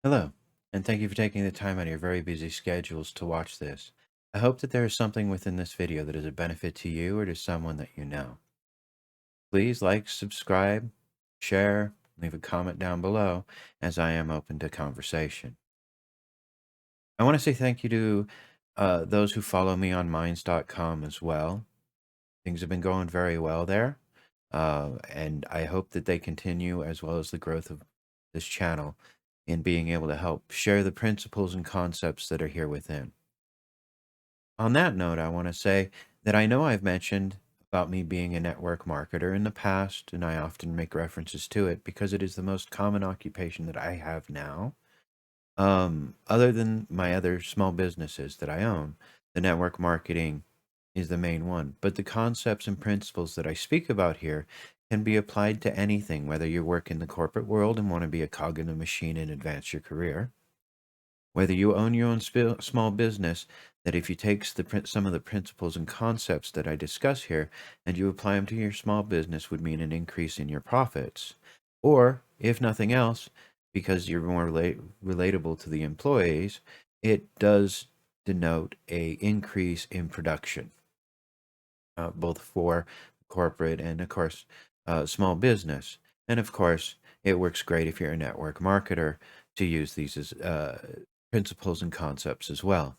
Hello, and thank you for taking the time out of your very busy schedules to watch this. I hope that there is something within this video that is a benefit to you or to someone that you know. Please like, subscribe, share, leave a comment down below, as I am open to conversation. I want to say thank you to those who follow me on minds.com as well. Things have been going very well there, and I hope that they continue, as well as the growth of this channel in being able to help share the principles and concepts that are here within. On that note, I want to say that I know I've mentioned about me being a network marketer in the past, and I often make references to it because it is the most common occupation that I have now. Other than my other small businesses that I own, the network marketing is the main one. But the concepts and principles that I speak about here can be applied to anything, whether you work in the corporate world and want to be a cog in the machine and advance your career, whether you own your own small business, that if you take some of the principles and concepts that I discuss here and you apply them to your small business would mean an increase in your profits. Or, if nothing else, because you're more relatable to the employees, it does denote a increase in production, both for corporate and, of course, small business. And, of course, it works great if you're a network marketer to use these as principles and concepts as well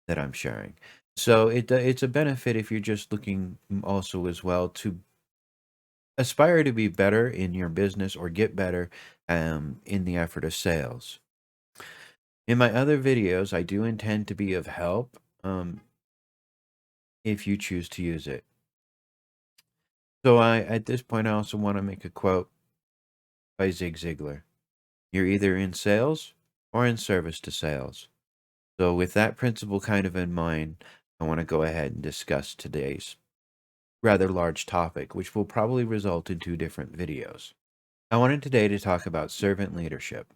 that I'm sharing. So it's a benefit if you're just looking also as well to aspire to be better in your business or get better in the effort of sales. In my other videos, I do intend to be of help if you choose to use it. So at this point, I also want to make a quote by Zig Ziglar. You're either in sales or in service to sales. So with that principle kind of in mind, I want to go ahead and discuss today's rather large topic, which will probably result in two different videos. I wanted today to talk about servant leadership,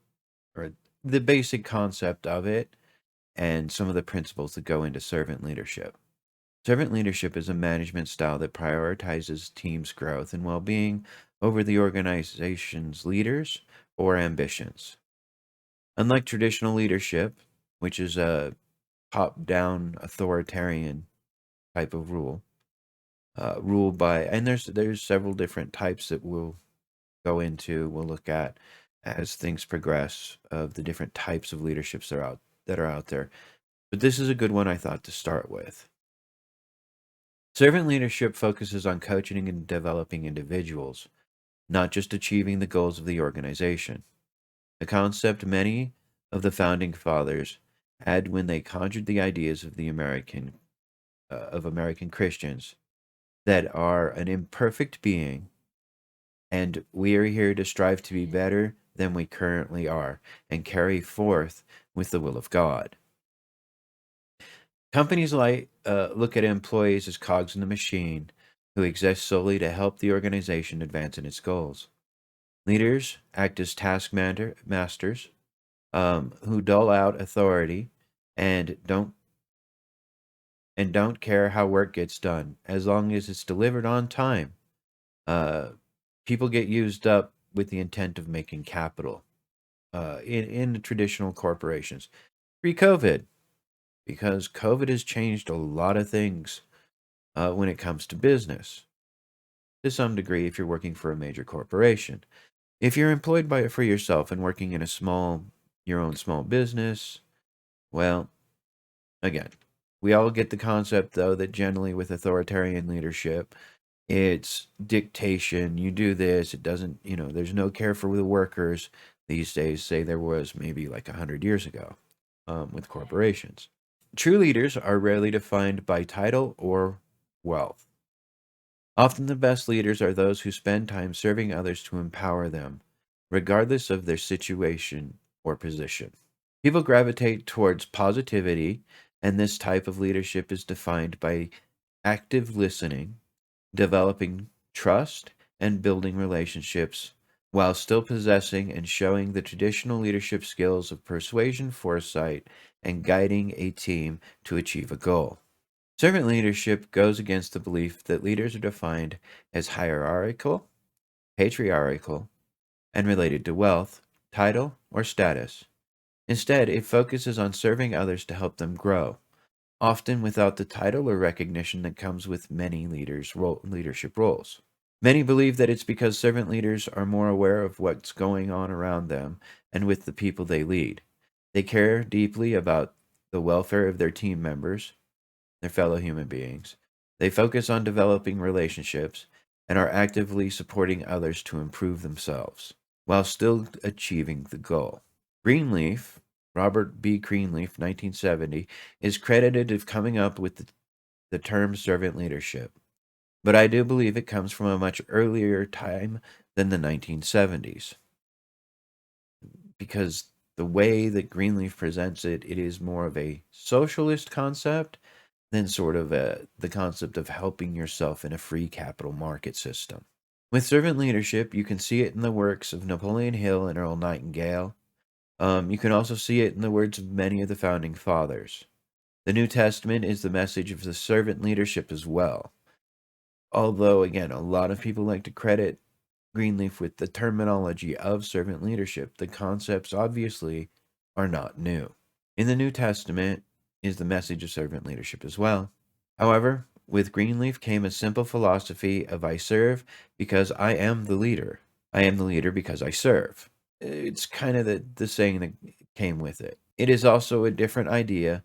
or the basic concept of it, and some of the principles that go into servant leadership. Servant leadership is a management style that prioritizes teams' growth and well-being over the organization's leaders or ambitions. Unlike traditional leadership, which is a top-down authoritarian type of ruled by, and there's several different types that we'll look at as things progress of the different types of leaderships that are out there. But this is a good one I thought to start with. Servant leadership focuses on coaching and developing individuals, not just achieving the goals of the organization. A concept many of the founding fathers had when they conjured the ideas of American Christians that are an imperfect being, and we are here to strive to be better than we currently are and carry forth with the will of God. Companies look at employees as cogs in the machine who exist solely to help the organization advance in its goals. Leaders act as masters who dole out authority and don't care how work gets done as long as it's delivered on time. People get used up with the intent of making capital in the traditional corporations pre-COVID, because COVID has changed a lot of things when it comes to business to some degree if you're working for a major corporation. If you're employed for yourself and working in your own small business, well, again, we all get the concept though that generally with authoritarian leadership, it's dictation. You do this. It doesn't, there's no care for the workers these days, say there was maybe like 100 years ago with corporations. True leaders are rarely defined by title or wealth. Often the best leaders are those who spend time serving others to empower them, regardless of their situation or position. People gravitate towards positivity, and this type of leadership is defined by active listening, developing trust, and building relationships while still possessing and showing the traditional leadership skills of persuasion, foresight, and guiding a team to achieve a goal. Servant leadership goes against the belief that leaders are defined as hierarchical, patriarchal, and related to wealth, title, or status. Instead, it focuses on serving others to help them grow, often without the title or recognition that comes with many leadership roles. Many believe that it's because servant leaders are more aware of what's going on around them and with the people they lead. They care deeply about the welfare of their team members, their fellow human beings. They focus on developing relationships and are actively supporting others to improve themselves while still achieving the goal. Greenleaf, Robert B. Greenleaf, 1970, is credited with coming up with the term servant leadership, but I do believe it comes from a much earlier time than the 1970s, because the way that Greenleaf presents it, it is more of a socialist concept than sort of the concept of helping yourself in a free capital market system. With servant leadership, you can see it in the works of Napoleon Hill and Earl Nightingale. You can also see it in the words of many of the founding fathers. The New Testament is the message of the servant leadership as well. Although, again, a lot of people like to credit Greenleaf with the terminology of servant leadership, the concepts obviously are not new. In the New Testament is the message of servant leadership as well. However, with Greenleaf came a simple philosophy of I serve because I am the leader. I am the leader because I serve. It's kind of the saying that came with it. It is also a different idea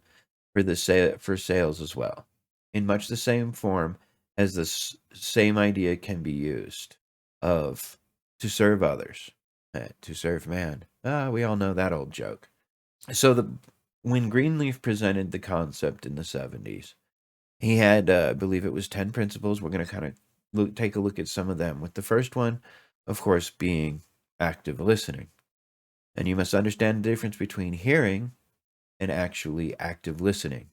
for sales as well, in much the same form as the same idea can be used of to serve others, to serve man. We all know that old joke. So when Greenleaf presented the concept in the 70s, he had, I believe it was 10 principles. We're going to kind of take a look at some of them, with the first one, of course, being active listening. And you must understand the difference between hearing and actually active listening.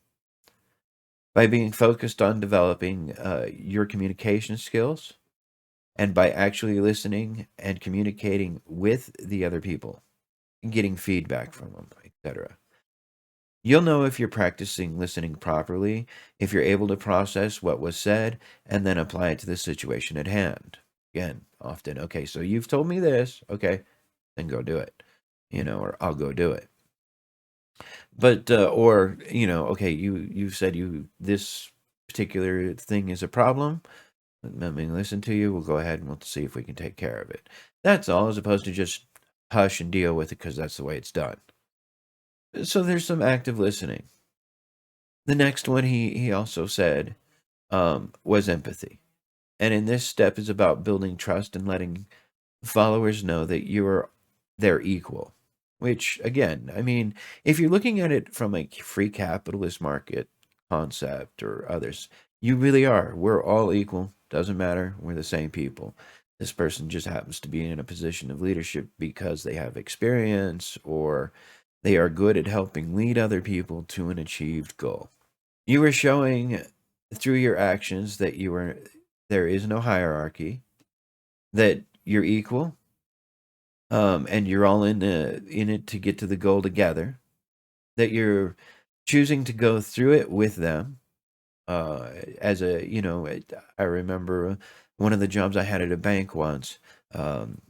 By being focused on developing your communication skills, and by actually listening and communicating with the other people and getting feedback from them, etc. You'll know if you're practicing listening properly, if you're able to process what was said and then apply it to the situation at hand. Again, often, okay, so you've told me this, okay, then go do it, or I'll go do it. But or okay, you said this particular thing is a problem. Let me listen to you. We'll go ahead and we'll see if we can take care of it. That's all, as opposed to just hush and deal with it because that's the way it's done. So there's some active listening. The next one he also said was empathy. And in this step is about building trust and letting followers know that you're their equal. Which, again, I mean, if you're looking at it from a free capitalist market concept or others, you really are. We're all equal. Doesn't matter. We're the same people. This person just happens to be in a position of leadership because they have experience or they are good at helping lead other people to an achieved goal. You are showing through your actions that there is no hierarchy, that you're equal, and you're all in it to get to the goal together, that you're choosing to go through it with them. As I remember one of the jobs I had at a bank once.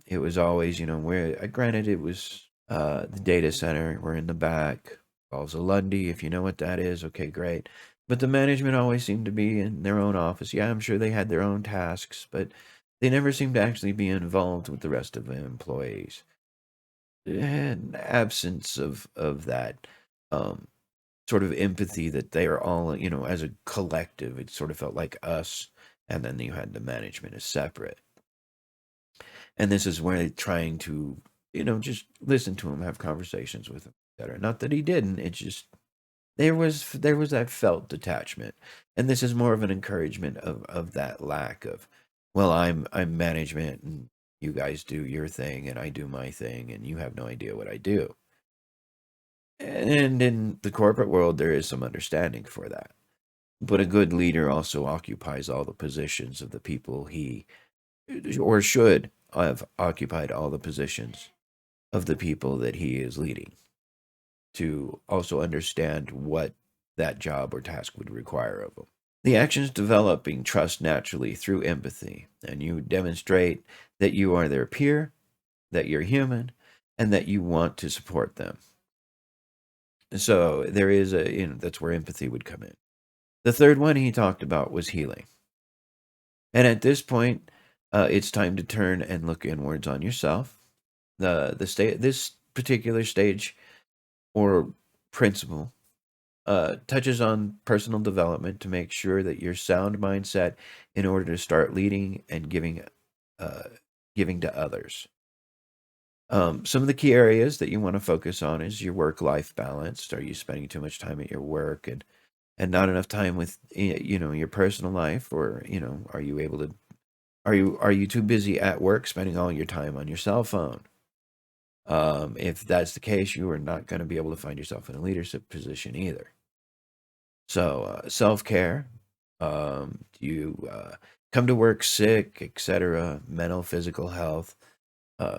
It was always, where, granted, it was the data center. We're in the back. Calls a Lundy, if you know what that is. Okay, great. But the management always seemed to be in their own office. Yeah, I'm sure they had their own tasks, but they never seemed to actually be involved with the rest of the employees. And absence of that sort of empathy that they are all, as a collective, it sort of felt like us, and then you had the management as separate. And this is where they're trying to, just listen to him, have conversations with him, etc. Not that he didn't, it's just there was that felt detachment. And this is more of an encouragement of that lack of, well, I'm management and you guys do your thing and I do my thing and you have no idea what I do. And in the corporate world, there is some understanding for that. But a good leader also occupies all the positions of the people he, or should have occupied all the positions of the people that he is leading, to also understand what that job or task would require of them. The actions developing trust naturally through empathy, and you demonstrate that you are their peer, that you're human, and that you want to support them. So there is that's where empathy would come in. The third one he talked about was healing. And at this point, it's time to turn and look inwards on yourself. This particular stage or principle touches on personal development to make sure that your sound mindset in order to start leading and uh, giving to others. Some of the key areas that you want to focus on is your work-life balance. Are you spending too much time at your work and not enough time with your personal life, or are you able to are you too busy at work spending all your time on your cell phone? If that's the case, you are not going to be able to find yourself in a leadership position either. So self-care, you come to work sick, etc., mental, physical health,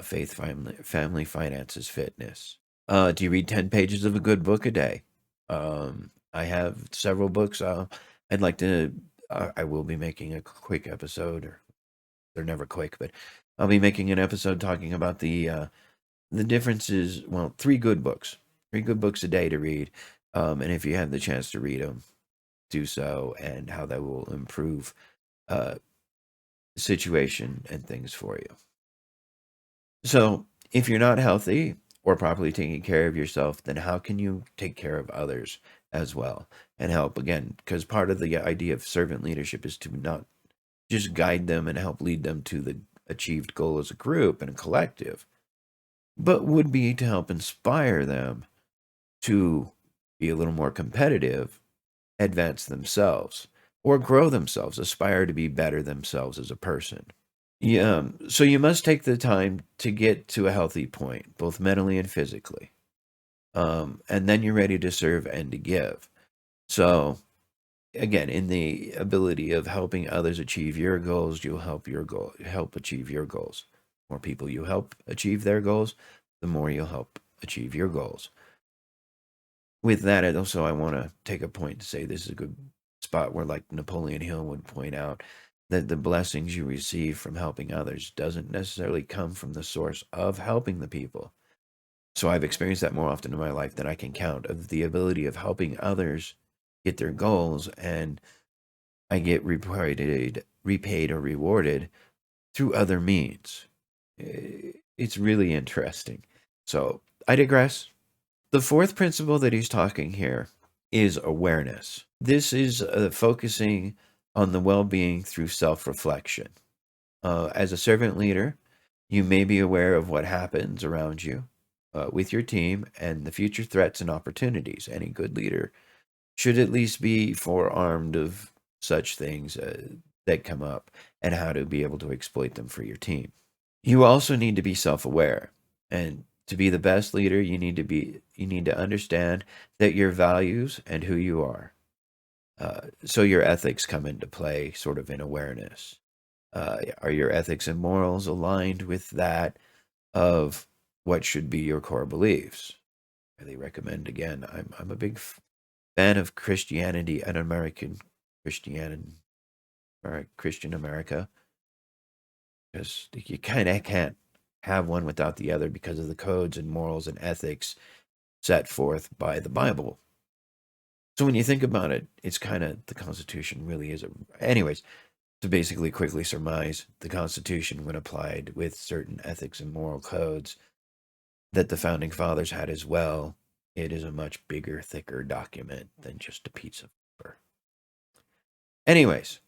faith, family, finances, fitness. Do you read 10 pages of a good book a day? I have several books. I'd like to, I will be making a quick episode, or they're never quick, but I'll be making an episode talking about the differences. Well, three good books a day to read. And if you have the chance to read them, do so, and how that will improve uh, situation and things for you. So, if you're not healthy or properly taking care of yourself, then how can you take care of others as well and help again? Because part of the idea of servant leadership is to not just guide them and help lead them to the achieved goal as a group and a collective, but would be to help inspire them to be a little more competitive, advance themselves, or grow themselves, aspire to be better themselves as a person. Yeah, so you must take the time to get to a healthy point, both mentally and physically. And then you're ready to serve and to give. So, again, in the ability of helping others achieve your goals, you'll help achieve your goals. The more people you help achieve their goals, the more you'll help achieve your goals. With that, I want to take a point to say this is a good spot where, like Napoleon Hill would point out, that the blessings you receive from helping others doesn't necessarily come from the source of helping the people. So I've experienced that more often in my life than I can count, of the ability of helping others get their goals, and I get repaid or rewarded through other means. It's really interesting. So I digress. The fourth principle that he's talking here is awareness. This is focusing on the well-being through self-reflection. As a servant leader, you may be aware of what happens around you with your team and the future threats and opportunities. Any good leader should at least be forearmed of such things that come up and how to be able to exploit them for your team. You also need to be self-aware, and to be the best leader, you need to understand that your values and who you are. So your ethics come into play, sort of in awareness. Are your ethics and morals aligned with that of what should be your core beliefs? I really recommend, again, I'm a big fan of Christianity and American Christianity, or Christian America, because you kind of can't have one without the other because of the codes and morals and ethics set forth by the Bible. So when you think about it, it's kind of, the Constitution really is anyways, to basically quickly surmise, the Constitution, when applied with certain ethics and moral codes that the founding fathers had as well, it is a much bigger, thicker document than just a piece of paper. Anyways,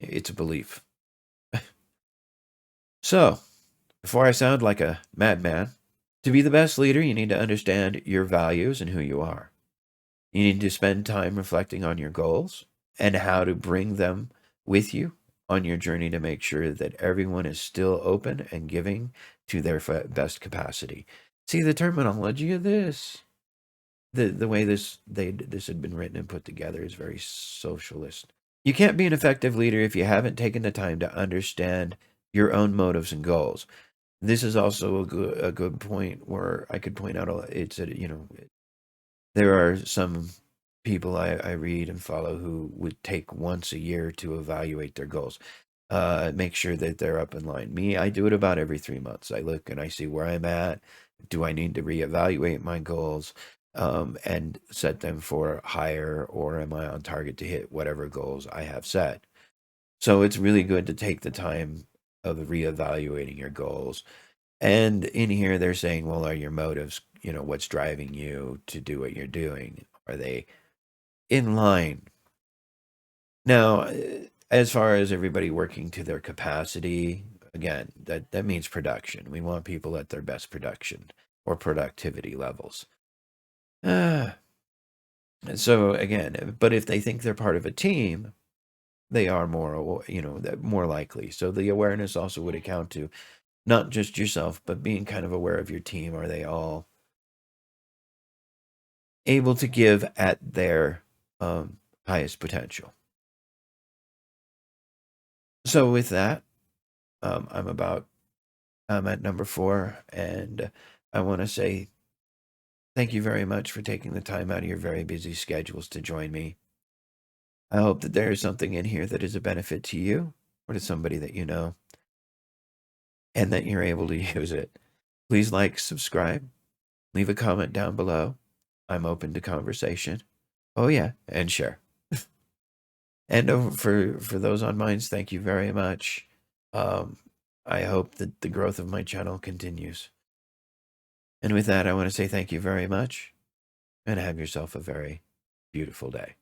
it's a belief. So, before I sound like a madman, to be the best leader, you need to understand your values and who you are. You need to spend time reflecting on your goals and how to bring them with you on your journey to make sure that everyone is still open and giving to their best capacity. See, the terminology of this, the way this had been written and put together, is very socialist. You can't be an effective leader if you haven't taken the time to understand your own motives and goals. This is also a good point where I could point out, it's a, there are some people I read and follow who would take once a year to evaluate their goals, make sure that they're up in line. Me, I do it about every 3 months. I look and I see where I'm at. Do I need to reevaluate my goals? and set them for higher, or am I on target to hit whatever goals I have set? So it's really good to take the time of reevaluating your goals. And in here, they're saying, well, are your motives, what's driving you to do what you're doing? Are they in line? Now, as far as everybody working to their capacity, again, that means production. We want people at their best production or productivity levels. So again, but if they think they're part of a team, they are more likely. So the awareness also would account to not just yourself, but being kind of aware of your team. Are they all able to give at their highest potential? So with that, I'm at number 4, and I want to say thank you very much for taking the time out of your very busy schedules to join me. I hope that there is something in here that is a benefit to you or to somebody that you know, and that you're able to use it. Please like, subscribe, leave a comment down below. I'm open to conversation. Oh yeah, and share. And for those on Minds, thank you very much. Um, I hope that the growth of my channel continues. And with that, I want to say thank you very much, and have yourself a very beautiful day.